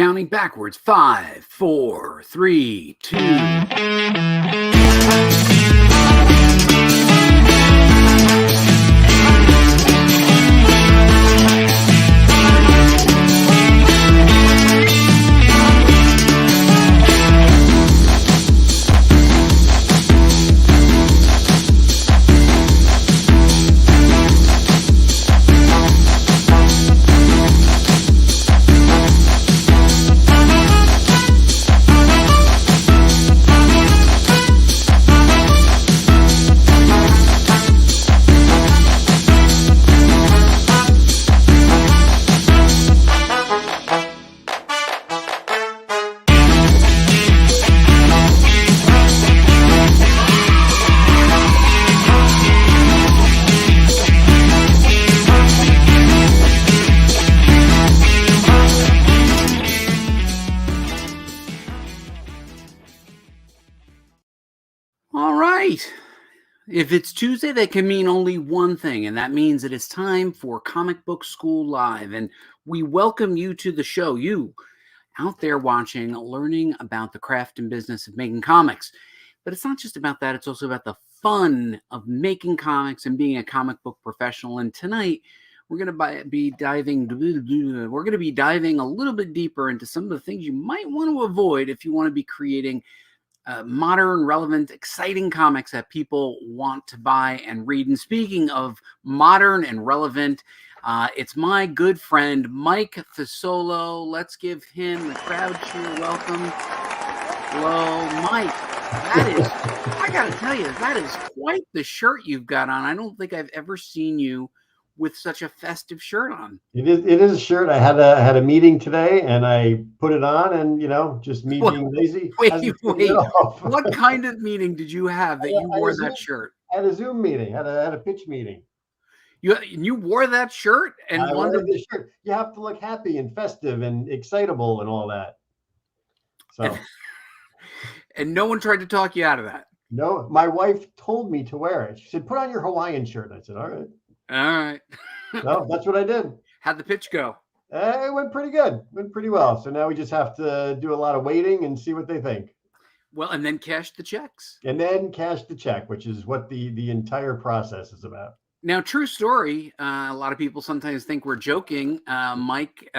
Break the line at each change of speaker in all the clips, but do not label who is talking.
Counting backwards. 5, 4, 3, 2. All right. If it's Tuesday, that can mean only one thing, and that means it is time for Comic Book School Live. And we welcome you to the show, you out there watching, learning about the craft and business of making comics. But it's not just about that. It's also about the fun of making comics and being a comic book professional. And tonight, we're going to be diving a little bit deeper into some of the things you might want to avoid if you want to be creating modern, relevant, exciting comics that people want to buy and read. And speaking of modern and relevant, it's my good friend, Mike Fasolo. Let's give him the crowd cheer welcome. Hello, Mike. I got to tell you, that is quite the shirt you've got on. I don't think I've ever seen you with such a festive shirt on.
It is a shirt. I had a meeting today and I put it on, and just me being lazy.
Wait. What kind of meeting did you have that you wore that shirt?
I had a Zoom meeting, had a pitch meeting.
You wore that shirt and
I wore this shirt. You have to look happy and festive and excitable and all that. So
and no one tried to talk you out of that.
No, my wife told me to wear it. She said, "Put on your Hawaiian shirt." I said, "All right."
All right.
No, that's what I did.
How'd the pitch go?
It went pretty good. Went pretty well. So now we just have to do a lot of waiting and see what they think.
Well, and then cash the checks.
And then cash the check, which is what the entire process is about.
Now, true story. A lot of people sometimes think we're joking. Mike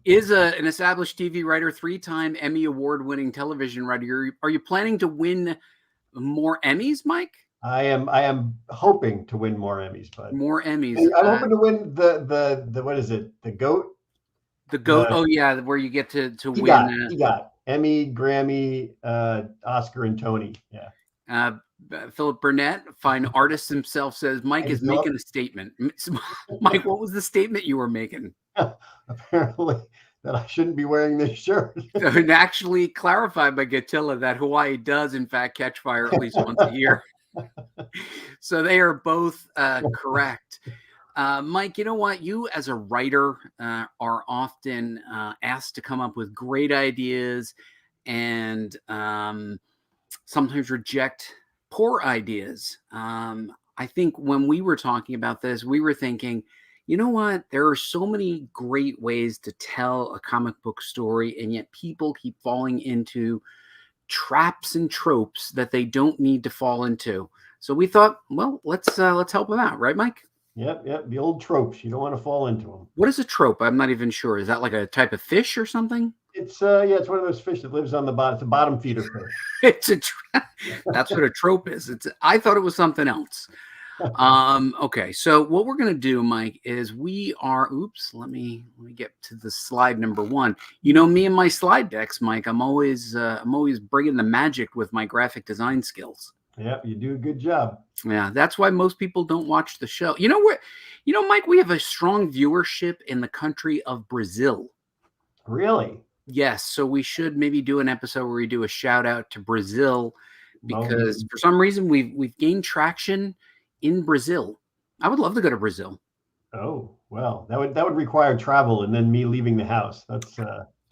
is an established TV writer, 3-time Emmy award-winning television writer. Are you planning to win more Emmys, Mike?
I am hoping to win more Emmys, but
more Emmys.
I'm hoping to win the what is it? The GOAT.
The GOAT. Oh yeah, where you get to win.
He got Emmy, Grammy, Oscar, and Tony. Yeah.
Philip Burnett, fine artist himself, says Mike is making a statement. Mike, what was the statement you were making?
Apparently that I shouldn't be wearing this shirt.
And actually clarified by Gatilla that Hawaii does in fact catch fire at least once a year. So they are both correct. Mike, you know what? You as a writer are often asked to come up with great ideas and sometimes reject poor ideas. I think when we were talking about this, we were thinking, you know what? There are so many great ways to tell a comic book story, and yet people keep falling into traps and tropes that they don't need to fall into. So we thought, well, let's help them out, right, Mike?
Yep. The old tropes. You don't want to fall into them.
What is a trope? I'm not even sure. Is that like a type of fish or something?
It's it's one of those fish that lives on the bottom. It's a bottom feeder fish.
That's what a trope is. I thought it was something else. Okay, so what we're going to do, Mike, is let me get to the slide number 1. You know me and my slide decks, Mike. I'm always bringing the magic with my graphic design skills.
Yep, you do a good job.
Yeah, that's why most people don't watch the show. Mike, we have a strong viewership in the country of Brazil.
Really?
Yes, so we should maybe do an episode where we do a shout out to Brazil because for some reason we've gained traction in Brazil. I would love to go to Brazil.
Oh, well, that would require travel and then me leaving the house. That's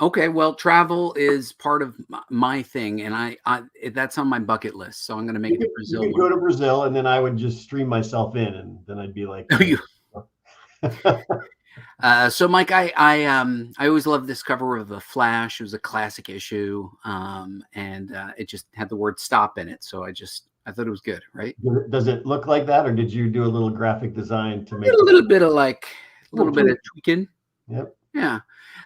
okay. Well, travel is part of my thing, and I that's on my bucket list. So I'm going to make it Brazil.
You could go to Brazil, and then I would just stream myself in, and then I'd be like,
So Mike, I always loved this cover of the Flash. It was a classic issue, and it just had the word "stop" in it. So I thought it was good, right?
Does it look like that, or did you do a little graphic design to
Did
make
a
it
little bit of like a
little
little bit
tweak?
of tweaking.
Yep.
Yeah,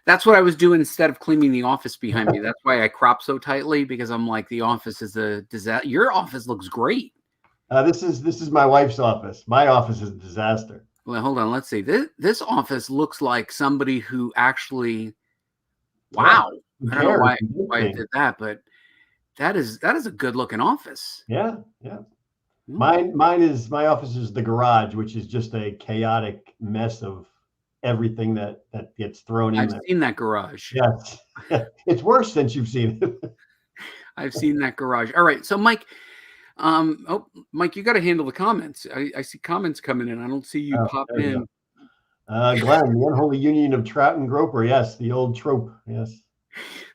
that's what I was doing instead of cleaning the office behind me. That's why I crop so tightly because I'm like the office is a disaster. Your office looks great.
This is my wife's office. My office is a disaster.
Well, hold on. Let's see. This office looks like somebody who actually.
Yeah.
Wow.
Who
I don't know
cares?
why
You did
I
things.
did that, but that is a good looking office.
Yeah. Yeah.
Hmm.
My office is the garage, which is just a chaotic mess of everything that gets thrown in
I've
there.
seen that garage.
Yes. It's worse since you've seen it.
I've seen that garage. All right. So Mike, oh Mike, you got to handle the comments. I see comments coming in. I don't see you
Oh,
pop
there we go.
in.
Glenn, the unholy union of trout and groper. Yes, the old trope. Yes.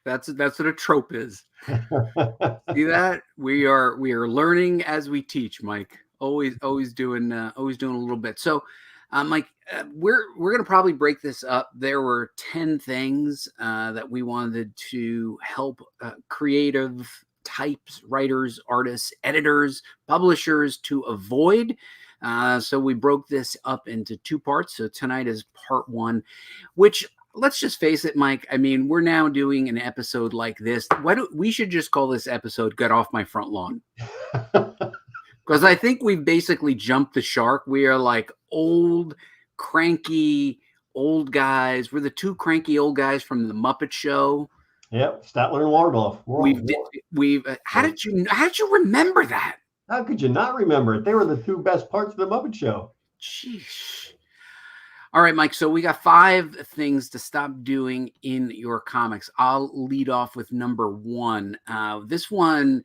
That's what a trope is. See that? We are learning as we teach, Mike. Always doing a little bit. So, Mike, we're gonna probably break this up. There were 10 things that we wanted to help creative types, writers, artists, editors, publishers to avoid. So we broke this up into two parts. So tonight is part one, which, let's just face it, Mike. I mean, we're now doing an episode like this. Why don't we should just call this episode "Get Off My Front Lawn"? Because I think we've basically jumped the shark. We are like old, cranky, old guys. We're the two cranky old guys from the Muppet Show.
Yep, Statler and Waldorf.
We've how did you remember that?
How could you not remember it? They were the two best parts of the Muppet Show.
Jeez. All right, Mike. So we got 5 things to stop doing in your comics. I'll lead off with number 1. This one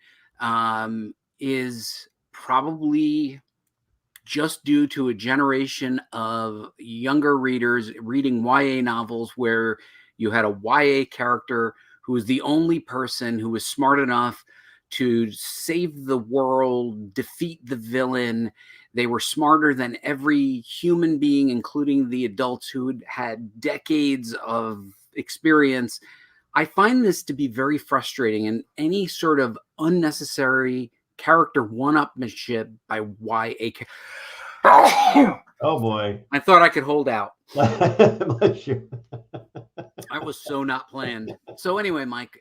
is probably just due to a generation of younger readers reading YA novels where you had a YA character who was the only person who was smart enough to save the world, defeat the villain. They were smarter than every human being, including the adults who had decades of experience. I find this to be very frustrating, and any sort of unnecessary character one-upmanship by YA.
Oh boy.
I thought I could hold out.
Bless you.
I was so not planned. So anyway, Mike,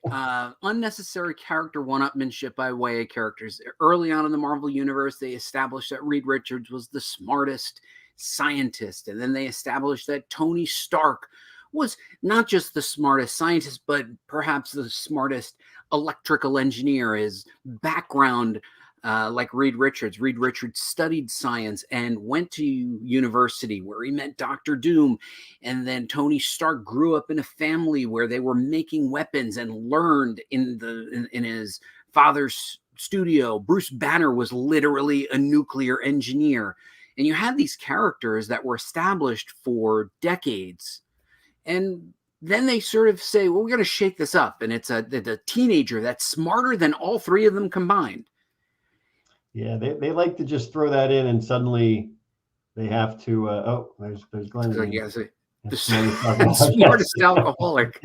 unnecessary character one-upmanship by YA characters. Early on in the Marvel Universe, they established that Reed Richards was the smartest scientist. And then they established that Tony Stark was not just the smartest scientist, but perhaps the smartest electrical engineer. His background, like Reed Richards. Reed Richards studied science and went to university where he met Dr. Doom. And then Tony Stark grew up in a family where they were making weapons and learned in his father's studio. Bruce Banner was literally a nuclear engineer. And you had these characters that were established for decades. And then they sort of say, well, we're going to shake this up. And it's the teenager that's smarter than all 3 of them combined.
Yeah, they like to just throw that in, and suddenly they have to. There's Glenn.
So, yeah, so the
Smartest
smartest alcoholic,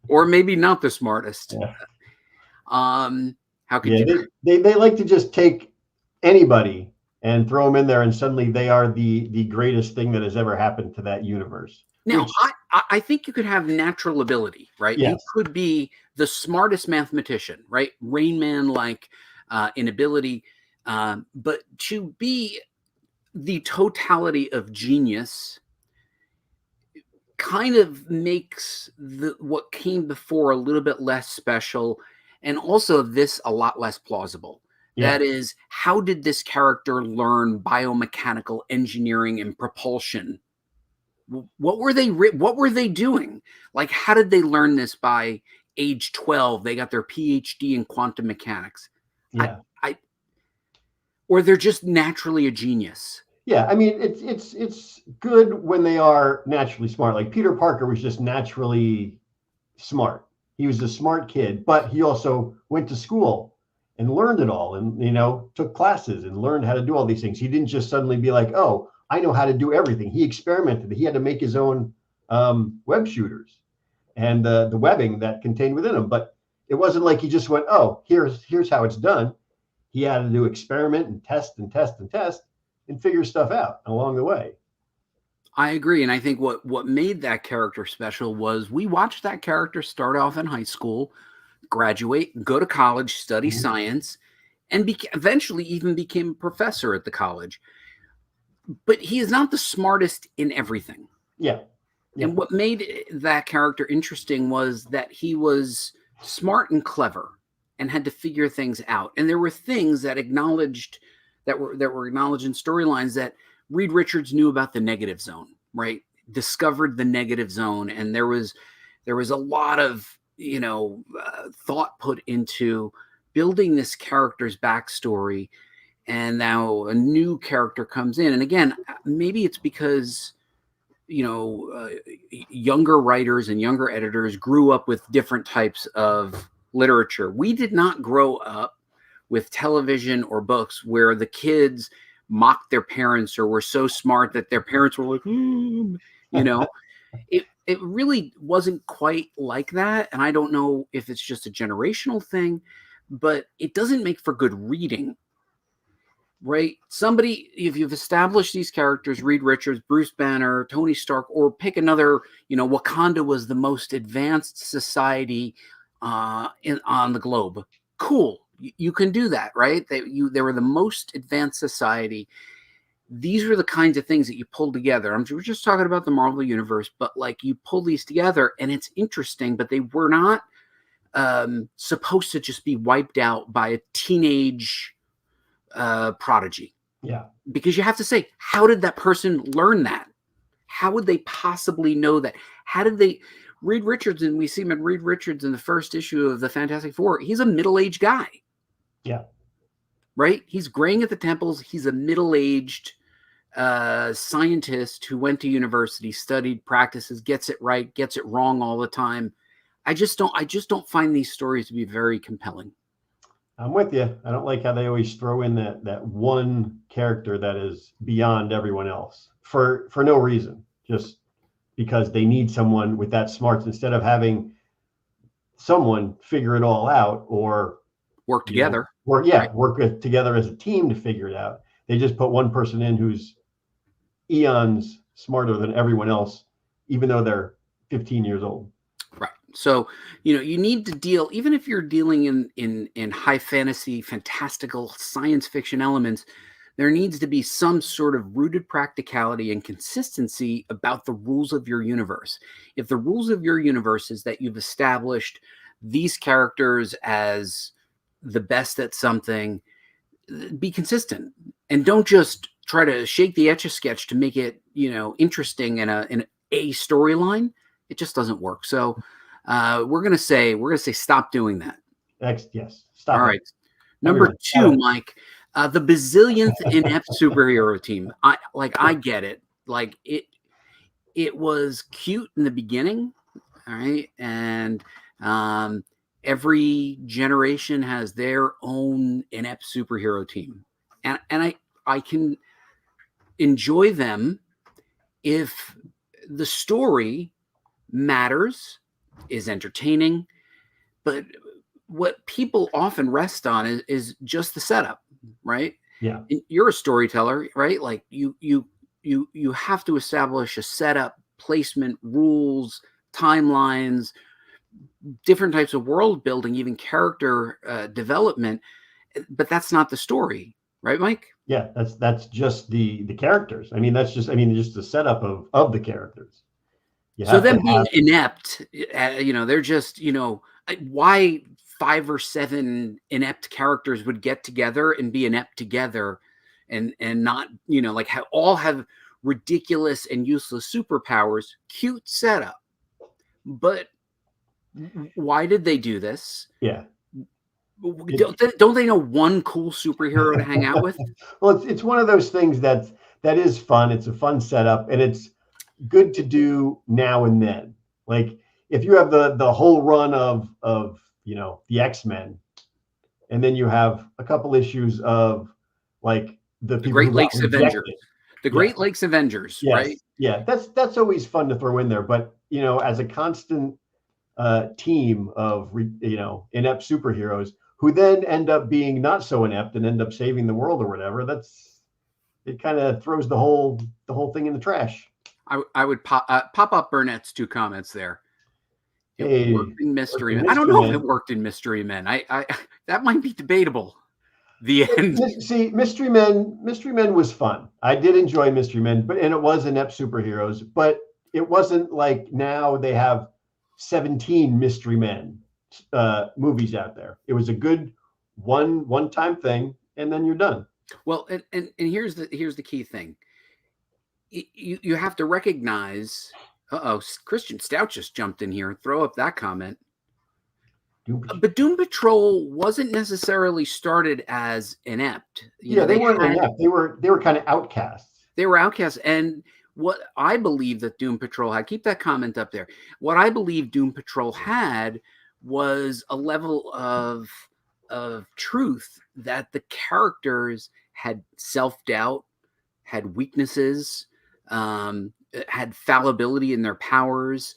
or maybe not the smartest.
Yeah.
How could you?
They like to just take anybody and throw them in there, and suddenly they are the greatest thing that has ever happened to that universe.
Now, I think you could have natural ability, right?
Yes.
You could be the smartest mathematician, right? Rain Man like in ability, but to be the totality of genius kind of makes what came before a little bit less special, and also this a lot less plausible.
Yeah.
That is, how did this character learn biomechanical engineering and propulsion? What were they doing? Like, how did they learn this by age 12? They got their PhD in quantum mechanics.
Yeah.
Or they're just naturally a genius.
Yeah, I mean, it's good when they are naturally smart. Like Peter Parker was just naturally smart. He was a smart kid, but he also went to school and learned it all, and took classes and learned how to do all these things. He didn't just suddenly be like, oh, I know how to do everything. He experimented. He had to make his own web shooters and the webbing that contained within them. But it wasn't like he just went, oh, here's how it's done. He had to do experiment and test and test and test and figure stuff out along the way.
I agree. And I think what made that character special was we watched that character start off in high school, graduate, go to college, study science, and eventually even became a professor at the college. But he is not the smartest in everything.
Yeah.
And what made that character interesting was that he was smart and clever and had to figure things out. And there were things that were acknowledged in storylines that Reed Richards knew about the negative zone, right? Discovered the negative zone, and there was a lot of thought put into building this character's backstory. And now a new character comes in, and again, maybe it's because younger writers and younger editors grew up with different types of literature. We did not grow up with television or books where the kids mocked their parents or were so smart that their parents were like, it really wasn't quite like that. And I don't know if it's just a generational thing, but it doesn't make for good reading. Right? Somebody, if you've established these characters, Reed Richards, Bruce Banner, Tony Stark, or pick another, Wakanda was the most advanced society on the globe. Cool. You can do that, right? They were the most advanced society. These were the kinds of things that you pull together. We're just talking about the Marvel Universe, but like you pull these together and it's interesting, but they were not supposed to just be wiped out by a teenage prodigy.
Yeah.
Because you have to say, how did that person learn that? How would they possibly know that? How did they Reed Richards, and we see him in Reed Richards in the first issue of the Fantastic Four, he's a middle-aged guy.
Yeah.
Right? He's graying at the temples. He's a middle-aged scientist who went to university, studied, practices, gets it right, gets it wrong all the time. I just don't find these stories to be very compelling.
I'm with you. I don't like how they always throw in that one character that is beyond everyone else for no reason, just because they need someone with that smarts instead of having someone figure it all out or
work together.
Work together as a team to figure it out. They just put one person in who's eons smarter than everyone else, even though they're 15 years old.
Right. So, you need to deal, even if you're dealing in high fantasy, fantastical science fiction elements, there needs to be some sort of rooted practicality and consistency about the rules of your universe. If the rules of your universe is that you've established these characters as the best at something, be consistent and don't just try to shake the Etch-a-Sketch to make it, interesting in a storyline. It just doesn't work. So, we're gonna say stop doing that.
Yes, stop.
All right. Number 2, Mike, the bazillionth inept superhero team. I get it. Like it was cute in the beginning, all right, and every generation has their own inept superhero team, and I can enjoy them if the story matters, is entertaining, but what people often rest on is just the setup, right?
Yeah.
And you're a storyteller, right? Like you have to establish a setup, placement, rules, timelines, different types of world building, even character development, but that's not the story, right, Mike?
Yeah, that's just the characters. That's just the setup of the characters.
So them being inept, they're just, why 5 or 7 inept characters would get together and be inept together and not, all have ridiculous and useless superpowers. Cute setup. But why did they do this?
Yeah.
Don't they know one cool superhero to hang out with?
Well, it's one of those things that is fun. It's a fun setup, and it's good to do now and then. Like if you have the whole run of the X-Men, and then you have a couple issues of like the people
Great Lakes Avengers. The Great Lakes Avengers, right?
Yes. Yeah. That's always fun to throw in there. But, as a constant team of, inept superheroes who then end up being not so inept and end up saving the world or whatever, it kind of throws the whole thing in the trash.
I would pop up Burnett's 2 comments there. It worked in Mystery Men. I don't know if it worked in Mystery Men. I that might be debatable. The end.
See, Mystery Men was fun. I did enjoy Mystery Men, and it was inept superheroes, but it wasn't like now they have 17 Mystery Men movies out there. It was a good one-time thing, and then you're done.
Well, and here's the key thing. You have to recognize. Christian Stout just jumped in here. Throw up that comment. But Doom Patrol wasn't necessarily started as inept.
They weren't inept. They were kind of outcasts.
They were outcasts, and what I believe that Doom Patrol had, keep that comment up there. What I believe Doom Patrol had was a level of truth that the characters had self-doubt, had weaknesses, had fallibility in their powers.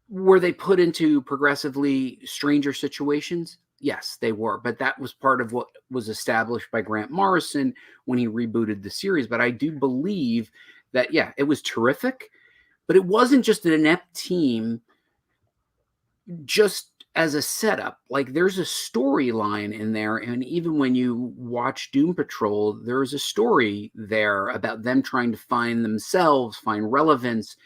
Were they put into progressively stranger situations? Yes, they were. But that was part of what was established by Grant Morrison when he rebooted the series. But I do believe that, it was terrific. But it wasn't just an inept team just as a setup. Like, there's a storyline in there. And even when you watch Doom Patrol, there's a story there about them trying to find themselves, find relevance,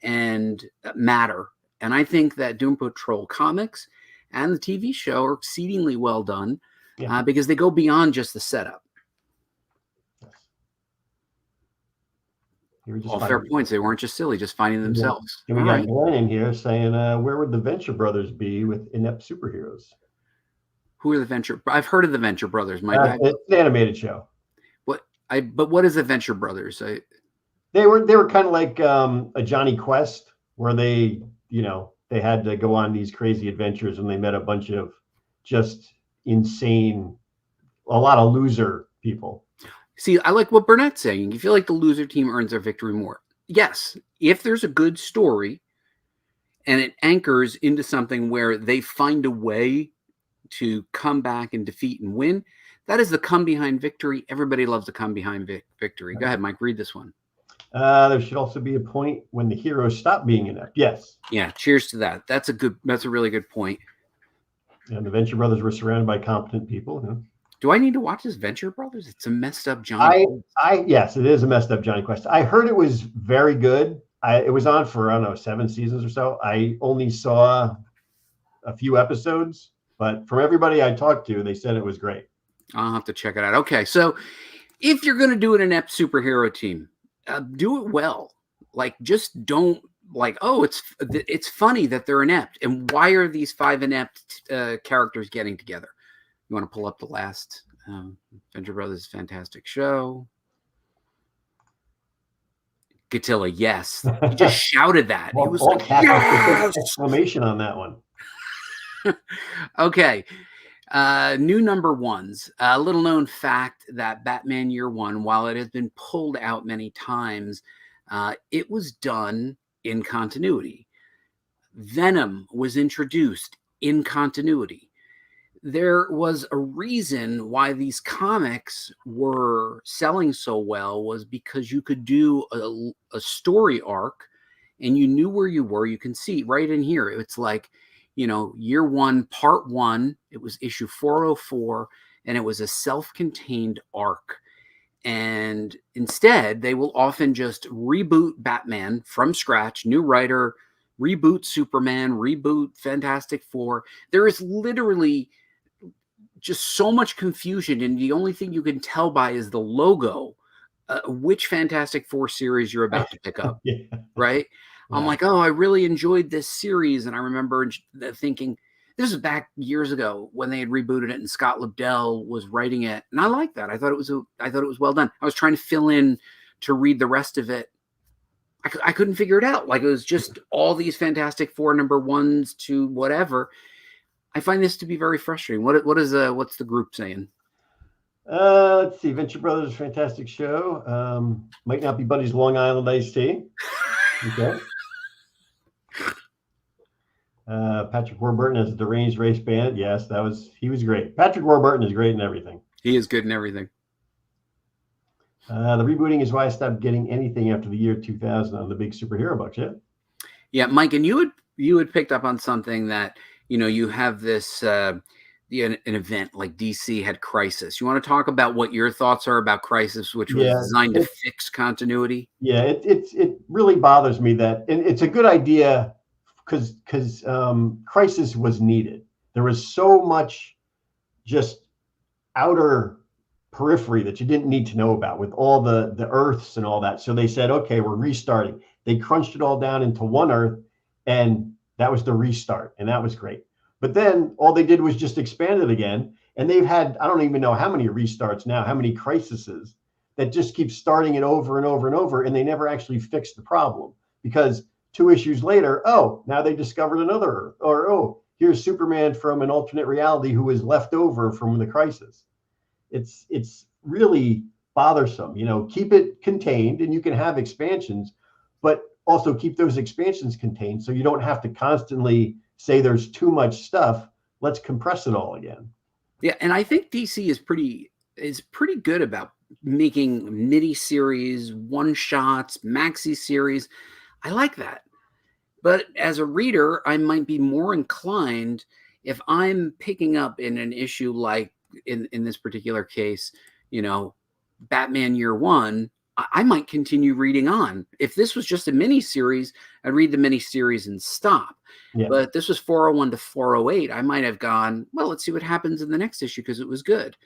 and matter. And I think that Doom Patrol comics and the TV show are exceedingly well done because they go beyond just the setup. All fair points. They weren't just silly, just finding themselves.
And we got Glenn in here saying, where would the Venture Brothers be with inept superheroes?
Who are the Venture? I've heard of the Venture Brothers.
It's an animated show.
But what is the Venture Brothers?
They were kind of like a Johnny Quest, where they had to go on these crazy adventures, and they met a bunch of just insane, a lot of loser people.
See, I like what Burnett's saying. You feel like the loser team earns their victory more. Yes, if there's a good story and it anchors into something where they find a way to come back and defeat and win, that is the come behind victory. Everybody loves the come behind victory. Go ahead, Mike, read this one.
There should also be a point when the heroes stop being inept. Yes.
Yeah. Cheers to that. That's a really good point.
And the Venture Brothers were surrounded by competent people.
Do I need to watch this Venture Brothers? It's a messed up Johnny Quest.
Yes, it is a messed up Johnny Quest. I heard it was very good. It was on for, I don't know, 7 seasons or so. I only saw a few episodes, but from everybody I talked to, they said it was great.
I'll have to check it out. Okay, so if you're going to do an inept superhero team, do it well. Like, just don't it's funny that they're inept. And why are these 5 inept characters getting together? You want to pull up the last Venture Brothers fantastic show? Gatilla, yes. He just shouted that. He was like, yes!
Exclamation on that one.
Okay. New number ones. A little known fact that Batman Year One, while it has been pulled out many times, it was done in continuity. Venom was introduced in continuity. There was a reason why these comics were selling so well, was because you could do a story arc and you knew where you were. You can see right in here. It's like, Year One, Part 1. It was issue 404, and it was a self-contained arc. And instead, they will often just reboot Batman from scratch, new writer, reboot Superman, reboot Fantastic Four. There is literally just so much confusion, and the only thing you can tell by is the logo which Fantastic Four series you're about to pick up. Right? I'm like, oh, I really enjoyed this series. And I remember thinking, this is back years ago when they had rebooted it and Scott Lobdell was writing it. And I liked that. I thought it was well done. I was trying to fill in to read the rest of it. I couldn't figure it out. Like, it was just all these Fantastic Four number 1s to whatever. I find this to be very frustrating. What's the group saying?
Let's see. Venture Brothers, fantastic show. Might not be Buddy's Long Island iced tea. Okay. Patrick Warburton as a deranged race bandit. Yes, he was great. Patrick Warburton is great in everything.
He is good in everything.
The rebooting is why I stopped getting anything after the year 2000 on the big superhero books. Yeah.
Yeah, Mike, and you had picked up on something that, you have this an event like DC had Crisis. You want to talk about what your thoughts are about Crisis, which was designed to fix continuity?
Yeah, it really bothers me that, and it's a good idea because Crisis was needed. There was so much just outer periphery that you didn't need to know about with all the Earths and all that. So they said, okay, we're restarting. They crunched it all down into one Earth, and that was the restart, and that was great. But then all they did was just expand it again, and they've had, I don't even know how many restarts now, how many crises that just keep starting it over and over and over, and they never actually fix the problem because 2 issues later, oh, now they discovered another Earth, or oh, here's Superman from an alternate reality who was left over from the crisis. It's really bothersome. Keep it contained, and you can have expansions, but also keep those expansions contained so you don't have to constantly say there's too much stuff. Let's compress it all again.
Yeah, and I think DC is pretty good about making mini series, one shots, maxi series. I like that. But as a reader, I might be more inclined if I'm picking up in an issue like in this particular case, Batman Year One, I might continue reading on. If this was just a mini series, I'd read the mini series and stop.
Yeah.
But this was 401 to 408. I might have gone, well, let's see what happens in the next issue because it was good.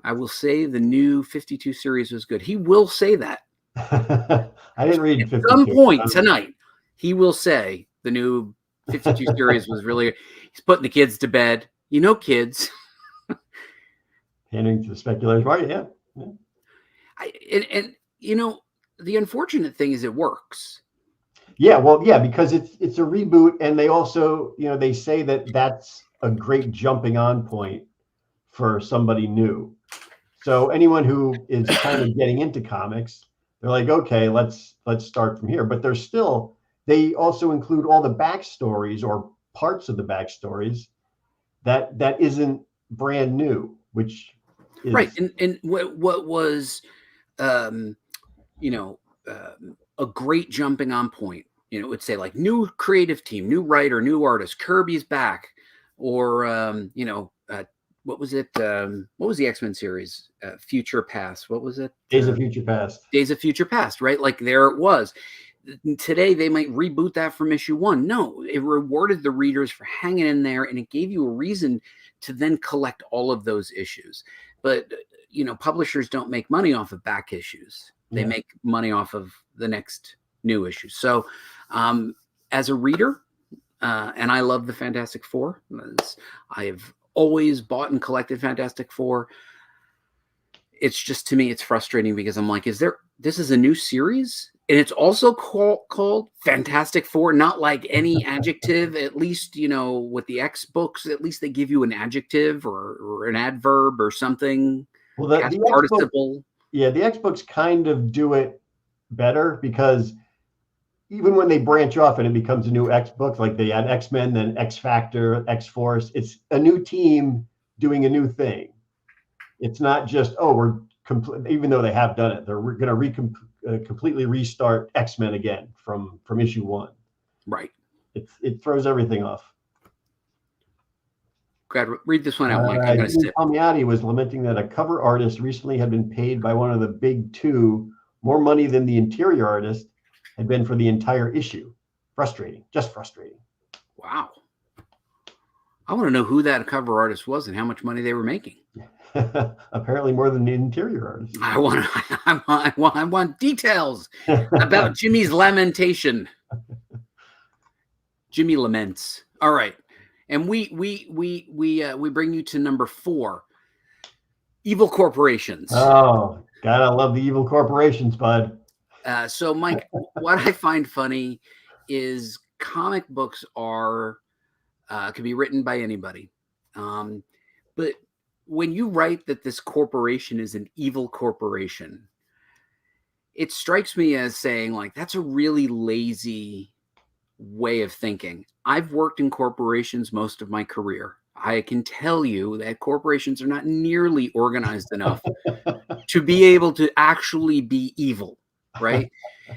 I will say the new 52 series was good. He will say that.
I didn't read 52.
At some point tonight, he will say the new 52 series was really, he's putting the kids to bed. Kids.
Pandering to the speculators, right? Yeah.
And the unfortunate thing is it works.
Yeah, well, yeah, because it's a reboot, and they also, they say that that's a great jumping on point for somebody new. So anyone who is kind of getting into comics, they're like, okay, let's start from here. But they also include all the backstories or parts of the backstories that isn't brand new, which is
right. And what was, a great jumping on point. It would say like new creative team, new writer, new artist, Kirby's back, or what was it? What was the X-Men series? Future Past. What was it?
Days of Future Past.
Days of Future Past, right? Like there it was. Today they might reboot that from issue 1. No, it rewarded the readers for hanging in there, and it gave you a reason to then collect all of those issues. But publishers don't make money off of back issues. They make money off of the next new issue. So as a reader, and I love the Fantastic Four, I have always bought and collected Fantastic Four. It's just, to me, it's frustrating because I'm like, this is a new series? And it's also called Fantastic Four, not like any adjective. At least, with the X books, at least they give you an adjective or an adverb or something.
Well, the participle. The X books kind of do it better because even when they branch off and it becomes a new X book, like they had X-Men, then X Factor, X Force, it's a new team doing a new thing. It's not just, even though they have done it, they're going to completely restart X-Men again from issue 1.
Right.
It throws everything off.
Go ahead, read this one out, Mike. I'm going to sit.
Palmiotti was lamenting that a cover artist recently had been paid by one of the big two more money than the interior artist had been for the entire issue. Frustrating, just frustrating.
Wow. I want to know who that cover artist was and how much money they were making.
Apparently more than the interior artist.
I want details about Jimmy's lamentation. Jimmy laments. All right. And we bring you to number 4. Evil corporations.
Oh, God, I love the evil corporations, bud.
So, Mike, what I find funny is comic books could be written by anybody. But when you write that this corporation is an evil corporation, it strikes me as saying, like, that's a really lazy way of thinking. I've worked in corporations most of my career. I can tell you that corporations are not nearly organized enough to be able to actually be evil, right?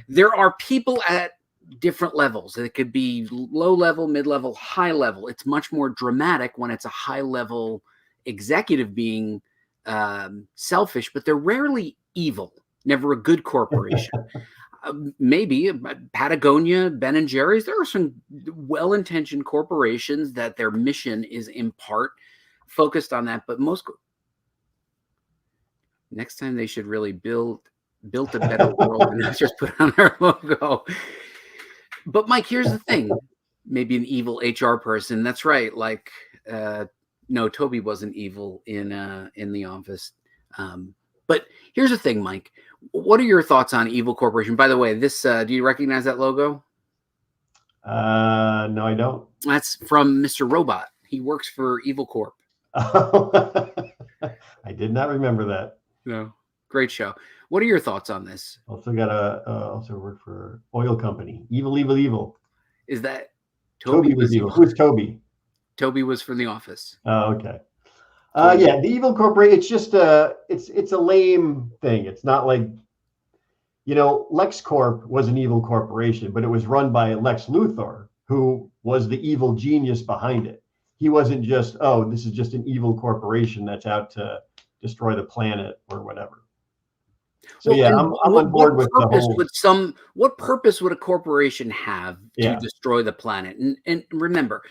There are people at different levels. It could be low level, mid level, high level. It's much more dramatic when it's a high level executive being selfish, but they're rarely evil, never a good corporation. Maybe Patagonia, Ben and Jerry's, there are some well-intentioned corporations that their mission is in part focused on that, but most next time they should really built a better world and not just put on their logo. But Mike, here's the thing. Maybe an evil HR person. That's right. Like no, Toby wasn't evil in The Office. But here's the thing, Mike. What are your thoughts on Evil Corporation? By the way, this do you recognize that logo?
No, I don't.
That's from Mr. Robot. He works for Evil Corp.
I did not remember that.
No, great show. What are your thoughts on this?
Also got also work for oil company. Evil, evil, evil.
Is that
Toby was evil? Who's Toby?
Toby was from The Office.
Oh, okay. Yeah, the evil corporation. It's just it's a lame thing. It's not like, LexCorp was an evil corporation, but it was run by Lex Luthor, who was the evil genius behind it. He wasn't just, oh, this is just an evil corporation that's out to destroy the planet or whatever. So yeah, I'm on board with the whole.
What purpose would a corporation have to destroy the planet? And remember,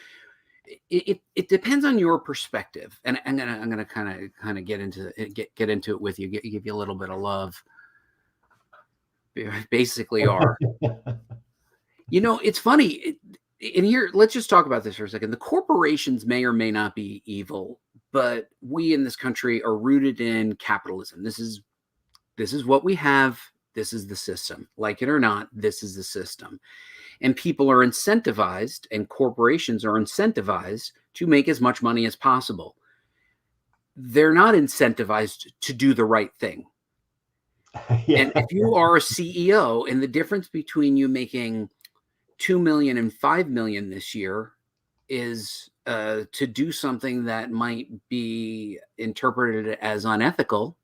it depends on your perspective, and I'm gonna kind of get into it with you, give you a little bit of love. Basically, it's funny. And here, let's just talk about this for a second. The corporations may or may not be evil, but we in this country are rooted in capitalism. This is what we have. This is the system. Like it or not, this is the system. And people are incentivized, and corporations are incentivized to make as much money as possible. They're not incentivized to do the right thing. Yeah. And if you are a CEO, and the difference between you making $2 million and $5 million this year is to do something that might be interpreted as unethical,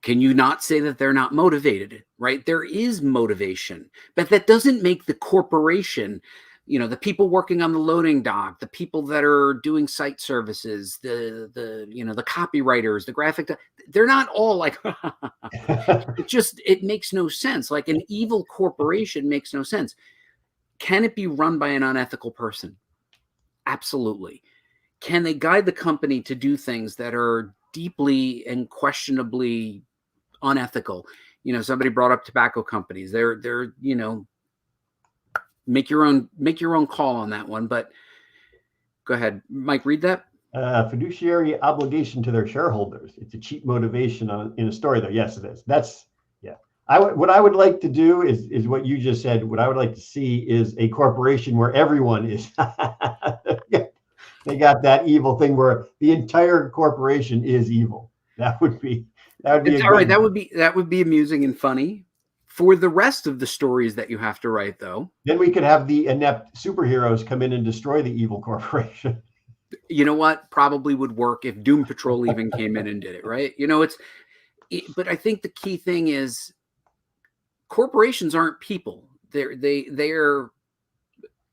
can you not say that they're not motivated, right? There is motivation, but that doesn't make the corporation, the people working on the loading dock, the people that are doing site services, the copywriters, the graphic, they're not all like, it makes no sense. Like an evil corporation makes no sense. Can it be run by an unethical person? Absolutely. Can they guide the company to do things that are deeply and questionably unethical? Somebody brought up tobacco companies. They're make your own call on that one. But go ahead, Mike, read that.
Fiduciary obligation to their shareholders. It's a cheap motivation in a story, though. Yes, it is. What I would like to do is what you just said. What I would like to see is a corporation where everyone is. They got that evil thing where the entire corporation is evil. That would be all right. That would be amusing and funny.
For the rest of the stories that you have to write, though,
then we could have the inept superheroes come in and destroy the evil corporation.
You know what? Probably would work if Doom Patrol even came in and did it, right? But I think the key thing is corporations aren't people. They are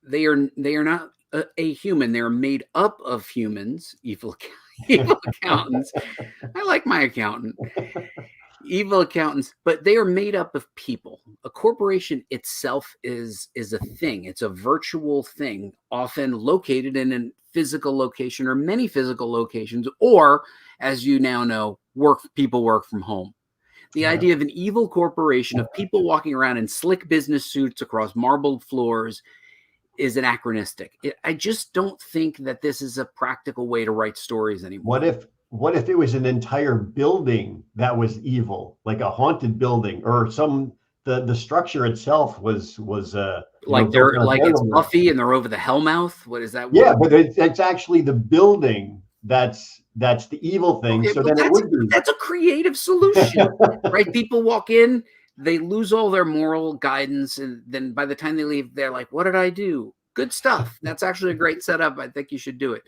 not a human. They're made up of humans. Evil accountants. I like my accountant. Evil accountants, but they are made up of people. A corporation itself is a thing. It's a virtual thing, often located in a physical location or many physical locations, or, as you now know, people work from home. The idea of an evil corporation of people walking around in slick business suits across marbled floors is anachronistic. I just don't think that this is a practical way to write stories anymore.
What if it was an entire building that was evil, like a haunted building, or the structure itself was
like it's Buffy and they're over the Hellmouth? What is that?
Yeah, but it's actually the building that's that's the evil thing.
Okay,
So
well,
then it would be.
that's a creative solution, right? People walk in, they lose all their moral guidance, and then by the time they leave, they're like, "What did I do?" Good stuff. That's actually a great setup. I think you should do it.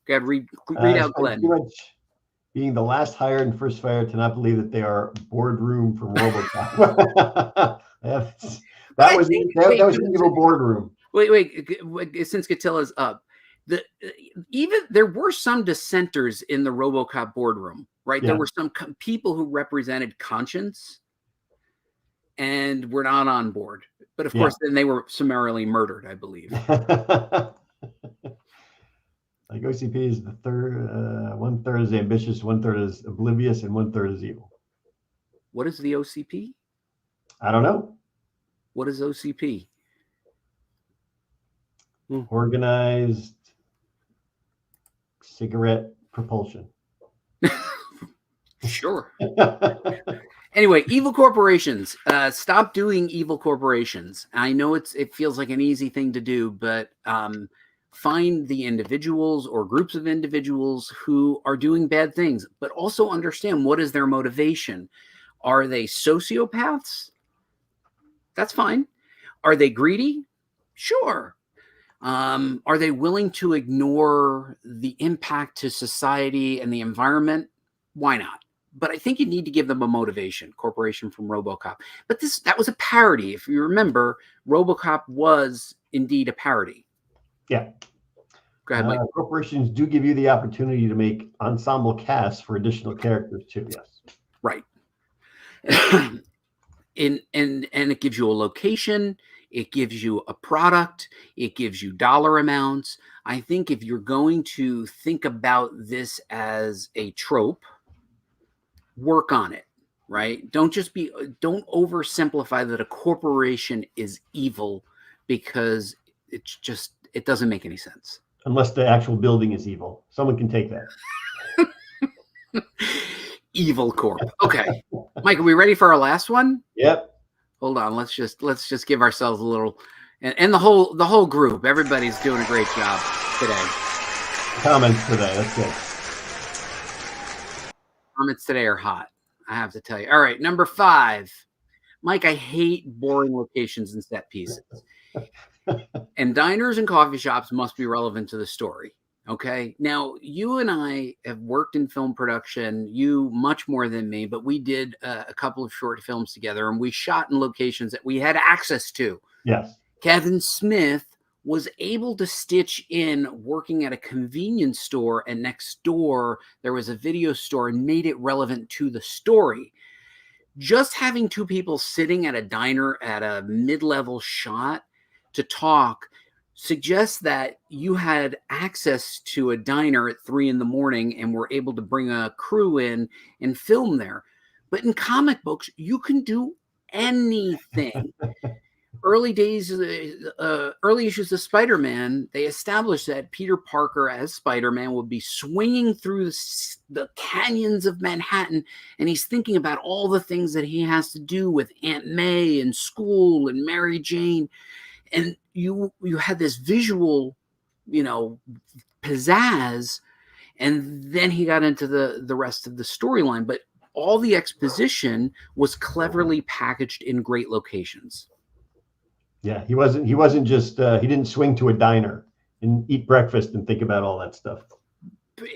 Go ahead, read
I
out
spent too
Glenn.
much being the last hired and first fired to not believe that they are boardroom from RoboCop.
But I
That was
think
that was an evil boardroom.
wait. Since Gatilla's up, the even there were some dissenters in the RoboCop boardroom, right? There
Yeah.
were some people who represented conscience and were not on board. But of course, then they were summarily murdered, I believe.
Like OCP is the third, 1/3 is ambitious, 1/3 is oblivious, and 1/3 is evil.
What is the OCP?
I don't know.
What is OCP?
Organized cigarette propulsion.
Sure. Anyway, evil corporations. Stop doing evil corporations. I know it feels like an easy thing to do, but find the individuals or groups of individuals who are doing bad things, but also understand what is their motivation. Are they sociopaths? That's fine. Are they greedy? Sure. Are they willing to ignore the impact to society and the environment? Why not? But I think you need to give them a motivation. Corporation from RoboCop. But that was a parody. If you remember, RoboCop was indeed a parody.
Yeah.
Go ahead, Mike.
Corporations do give you the opportunity to make ensemble casts for additional characters too. Yes.
Right. and it gives you a location. It gives you a product. It gives you dollar amounts. I think if you're going to think about this as a trope, work on it, right? Don't oversimplify that a corporation is evil, because it doesn't make any sense.
Unless the actual building is evil. Someone can take that.
Evil Corp. Okay. Mike, are we ready for our last one?
Yep.
Hold on. Let's just give ourselves a little, and the whole group. Everybody's doing a great job today.
Comments today. That's good.
Comments today are hot, I have to tell you. All right, number 5. Mike, I hate boring locations and set pieces. And diners and coffee shops must be relevant to the story. Okay. Now, you and I have worked in film production, you much more than me, but we did a couple of short films together, and we shot in locations that we had access to.
Yes.
Kevin Smith was able to stitch in working at a convenience store, and next door there was a video store, and made it relevant to the story. Just having two people sitting at a diner at a mid-level shot to talk suggests that you had access to a diner at 3 a.m. and were able to bring a crew in and film there. But in comic books, you can do anything. Early days, early issues of Spider-Man, they established that Peter Parker as Spider-Man would be swinging through the canyons of Manhattan, and he's thinking about all the things that he has to do with Aunt May and school and Mary Jane. And you had this visual, pizzazz, and then he got into the rest of the storyline. But all the exposition was cleverly packaged in great locations.
Yeah, he wasn't just he didn't swing to a diner and eat breakfast and think about all that stuff.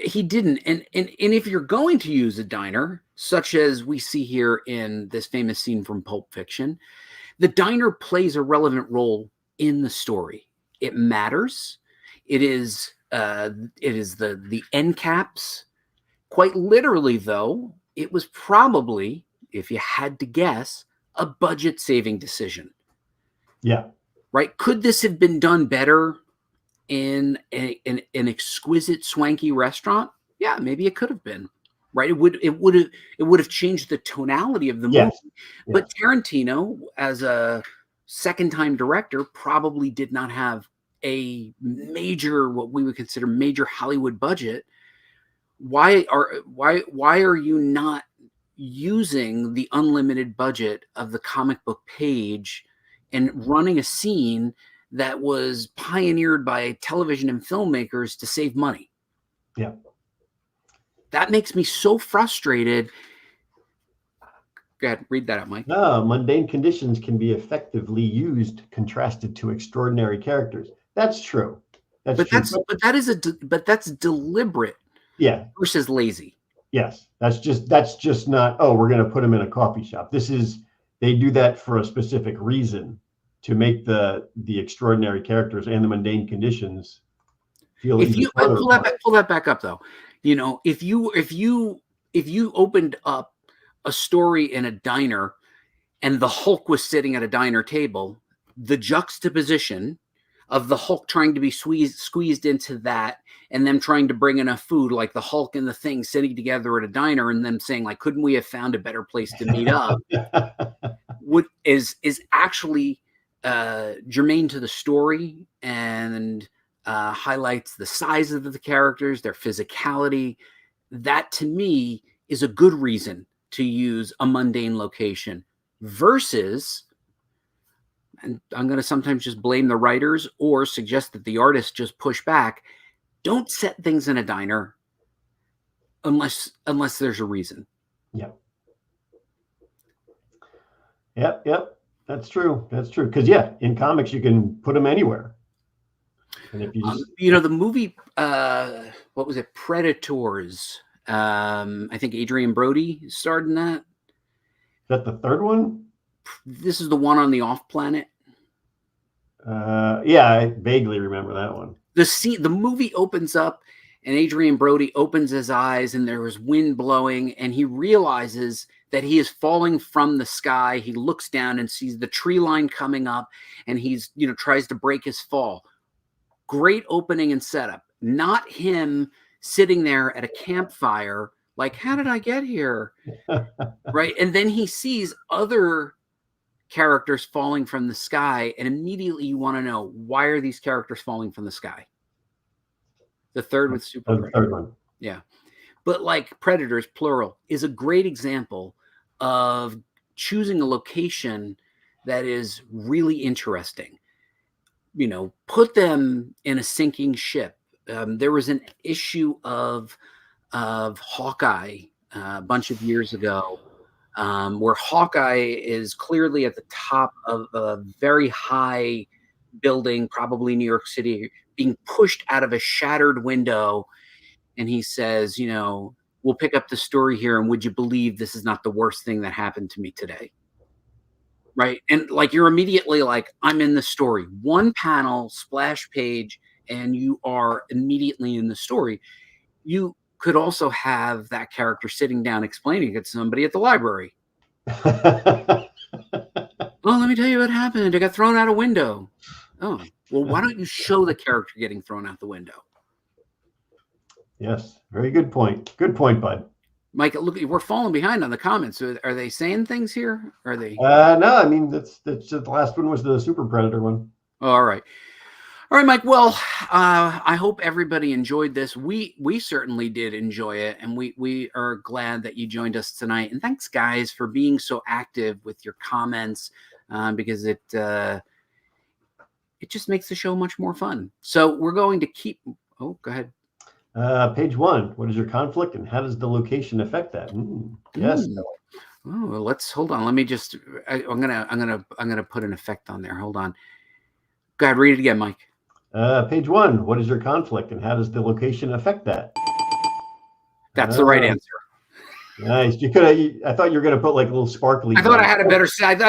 He didn't. And if you're going to use a diner, such as we see here in this famous scene from Pulp Fiction, the diner plays a relevant role in the story. It matters. It is the end caps. Quite literally, though, it was probably, if you had to guess, a budget saving decision.
Yeah.
Right? Could this have been done better in an exquisite, swanky restaurant? Yeah, maybe it could have been. Right? It would have changed the tonality of the movie.
Yes.
But Tarantino, as a second-time director, probably did not have a major, what we would consider major Hollywood budget. Why are you not using the unlimited budget of the comic book page and running a scene that was pioneered by television and filmmakers to save money?
Yeah.
That makes me so frustrated. Go ahead, read that out, Mike.
No, mundane conditions can be effectively used, contrasted to extraordinary characters. That's true. That's
But
true.
but that's deliberate
Yeah,
versus lazy.
yes. That's just not, oh, we're going to put them in a coffee shop. They do that for a specific reason, to make the extraordinary characters and the mundane conditions feel
If
even
you
further apart.
pull that back up though, if you opened up a story in a diner and the Hulk was sitting at a diner table, the juxtaposition of the Hulk trying to be squeezed into that, and them trying to bring enough food, like the Hulk and the Thing sitting together at a diner, and them saying like, "Couldn't we have found a better place to meet up?" Is actually germane to the story, and highlights the size of the characters, their physicality. That to me is a good reason to use a mundane location versus, and I'm going to sometimes just blame the writers or suggest that the artists just push back. Don't set things in a diner unless there's a reason.
Yep. Yep. That's true. That's true. Because yeah, in comics you can put them anywhere. And if you just
The movie, what was it? Predators. I think Adrian Brody starred in that.
Is that the third one?
This is the one on the off planet.
Yeah, I vaguely remember that one.
The movie opens up, and Adrian Brody opens his eyes, and there is wind blowing, and he realizes that he is falling from the sky. He looks down and sees the tree line coming up, and he's tries to break his fall. Great opening and setup. Not him sitting there at a campfire like, how did I get here? Right. And then he sees other characters falling from the sky, and immediately you want to know, why are these characters falling from the sky? The third with Super
The third one.
Yeah. But like Predators, plural, is a great example of choosing a location that is really interesting. Put them in a sinking ship. There was an issue of Hawkeye a bunch of years ago, where Hawkeye is clearly at the top of a very high building, probably New York City, being pushed out of a shattered window. And he says, we'll pick up the story here. And would you believe this is not the worst thing that happened to me today? Right. And like, you're immediately like, I'm in the story. One panel, splash page, and you are immediately in the story. You could also have that character sitting down explaining it to somebody at the library. Well, let me tell you what happened. I got thrown out a window. Oh, well, why don't you show the character getting thrown out the window?
Yes, very good point. Good point, bud.
Mike, look, we're falling behind on the comments. Are they saying things here? Are they?
No, I mean that's the last one was the Super Predator one.
All right. All right, Mike. Well, I hope everybody enjoyed this. We certainly did enjoy it, and we are glad that you joined us tonight. And thanks, guys, for being so active with your comments, because it just makes the show much more fun. So we're going to keep. Oh, go ahead.
Page 1. What is your conflict, and how does the location affect that? Yes.
Oh, let's hold on. Let me just. I'm gonna put an effect on there. Hold on. Go ahead. Read it again, Mike.
Page 1. What is your conflict, and how does the location affect that?
That's the right answer.
Nice. You could. I thought you were going to put like a little sparkly.
I thought I had a better side.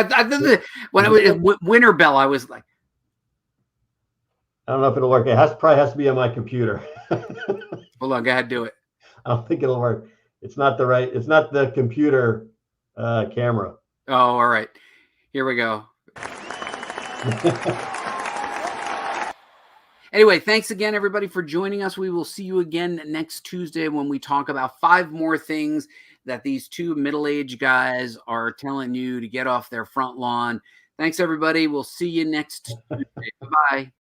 When I was Winter Bell, I was like,
I don't know if it'll work. It probably has to be on my computer.
hold on, go ahead, do it.
I don't think it'll work. It's not the computer camera.
Oh, all right. Here we go. Anyway, thanks again, everybody, for joining us. We will see you again next Tuesday when we talk about 5 more things that these 2 middle-aged guys are telling you to get off their front lawn. Thanks, everybody. We'll see you next Tuesday. Bye-bye.